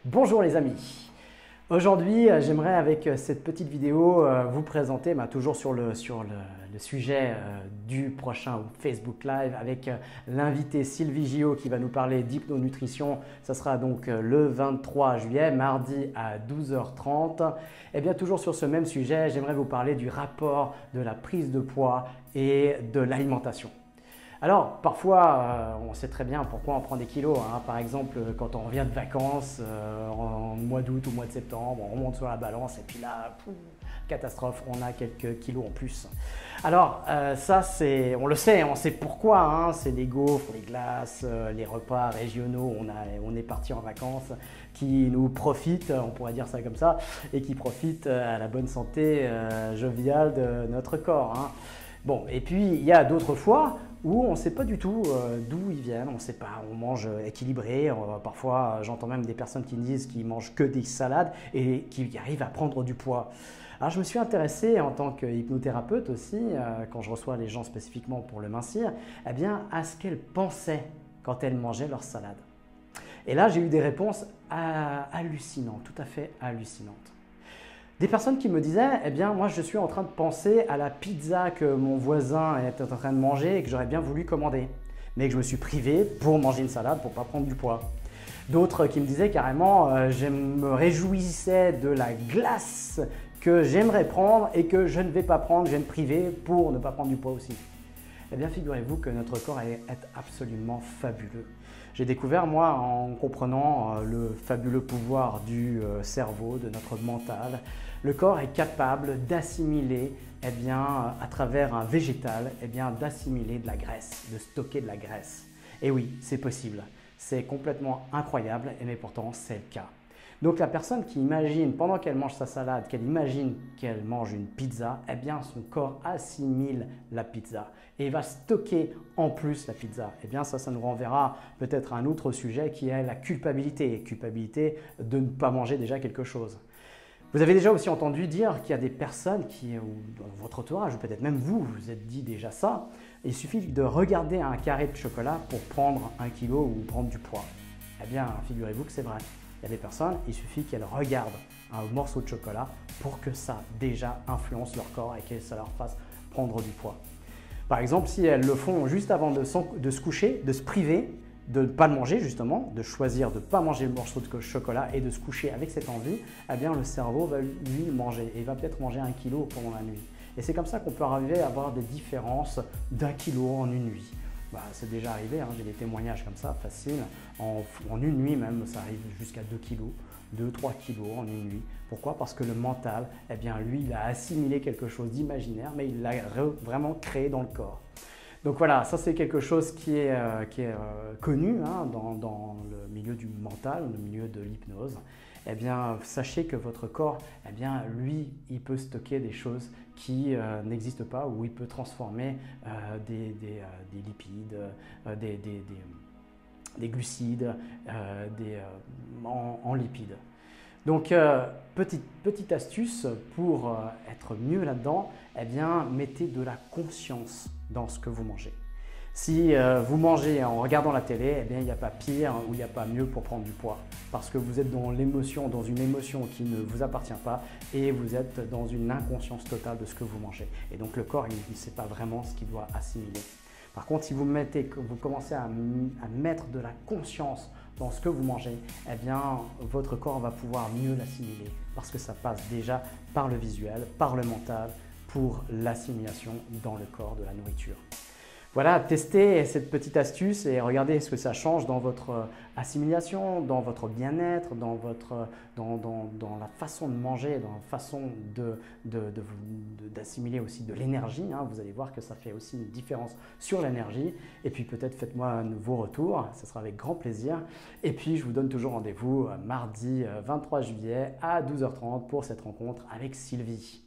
Bonjour les amis. Aujourd'hui, j'aimerais avec cette petite vidéo vous présenter, toujours sur le sujet du prochain Facebook Live avec l'invité Sylvie Gillot qui va nous parler d'hypnonutrition. Ça sera donc le 23 juillet, mardi à 12h30. Et bien toujours sur ce même sujet, j'aimerais vous parler du rapport de la prise de poids et de l'alimentation. Alors, parfois, on sait très bien pourquoi on prend des kilos. Par exemple, quand on revient de vacances en mois d'août ou mois de septembre, on remonte sur la balance et puis là, catastrophe, on a quelques kilos en plus. Alors, ça, on le sait, on sait pourquoi. C'est les gaufres, les glaces, les repas régionaux. On est parti en vacances qui nous profitent, on pourrait dire ça comme ça, et qui profitent à la bonne santé joviale de notre corps. Bon, et puis il y a d'autres fois où on ne sait pas du tout d'où ils viennent, on ne sait pas, on mange équilibré, parfois j'entends même des personnes qui disent qu'ils mangent que des salades et qui arrivent à prendre du poids. Alors je me suis intéressé en tant qu'hypnothérapeute aussi, quand je reçois les gens spécifiquement pour le mincir, eh bien à ce qu'elles pensaient quand elles mangeaient leur salade. Et là j'ai eu des réponses hallucinantes, tout à fait hallucinantes. Des personnes qui me disaient, eh bien moi je suis en train de penser à la pizza que mon voisin est en train de manger et que j'aurais bien voulu commander, mais que je me suis privé pour manger une salade pour ne pas prendre du poids. D'autres qui me disaient carrément, je me réjouissais de la glace que j'aimerais prendre et que je ne vais pas prendre, je vais me priver pour ne pas prendre du poids aussi. Eh bien, figurez-vous que notre corps est absolument fabuleux. J'ai découvert, moi, en comprenant le fabuleux pouvoir du cerveau, de notre mental, le corps est capable d'assimiler, à travers un végétal, d'assimiler de la graisse, de stocker de la graisse. Et oui, c'est possible. C'est complètement incroyable, mais pourtant, c'est le cas. Donc la personne qui imagine, pendant qu'elle mange sa salade, qu'elle imagine qu'elle mange une pizza, eh bien son corps assimile la pizza et va stocker en plus la pizza. Eh bien ça nous renverra peut-être à un autre sujet qui est la culpabilité. Culpabilité de ne pas manger déjà quelque chose. Vous avez déjà aussi entendu dire qu'il y a des personnes qui, ou dans votre entourage, ou peut-être même vous, vous êtes dit déjà ça, il suffit de regarder un carré de chocolat pour prendre 1 kilo ou prendre du poids. Eh bien figurez-vous que c'est vrai. Il y a des personnes, il suffit qu'elles regardent un morceau de chocolat pour que ça déjà influence leur corps et que ça leur fasse prendre du poids. Par exemple, si elles le font juste avant de se coucher, de se priver, de ne pas le manger justement, de choisir de ne pas manger le morceau de chocolat et de se coucher avec cette envie, eh bien le cerveau va lui manger et il va peut-être manger 1 kilo pendant la nuit. Et c'est comme ça qu'on peut arriver à avoir des différences d'1 kilo en une nuit. C'est déjà arrivé, j'ai des témoignages comme ça, faciles. En une nuit même, ça arrive jusqu'à 2 kilos, 2-3 kilos en une nuit. Pourquoi? Parce que le mental, lui, il a assimilé quelque chose d'imaginaire, mais il l'a vraiment créé dans le corps. Donc voilà, ça c'est quelque chose qui est connu dans le milieu du mental, le milieu de l'hypnose. Sachez que votre corps, lui, il peut stocker des choses qui n'existent pas ou il peut transformer des lipides, des glucides en lipides. Donc, petite astuce pour être mieux là-dedans, mettez de la conscience dans ce que vous mangez. Si vous mangez en regardant la télé, il n'y a pas pire ou il n'y a pas mieux pour prendre du poids. Parce que vous êtes dans l'émotion, dans une émotion qui ne vous appartient pas et vous êtes dans une inconscience totale de ce que vous mangez. Et donc le corps, il ne sait pas vraiment ce qu'il doit assimiler. Par contre, si vous commencez à mettre de la conscience dans ce que vous mangez, votre corps va pouvoir mieux l'assimiler parce que ça passe déjà par le visuel, par le mental pour l'assimilation dans le corps de la nourriture. Voilà, testez cette petite astuce et regardez ce que ça change dans votre assimilation, dans votre bien-être, dans la façon de manger, dans la façon d'assimiler aussi de l'énergie. Vous allez voir que ça fait aussi une différence sur l'énergie. Et puis peut-être faites-moi vos retours, ce sera avec grand plaisir. Et puis je vous donne toujours rendez-vous mardi 23 juillet à 12h30 pour cette rencontre avec Sylvie.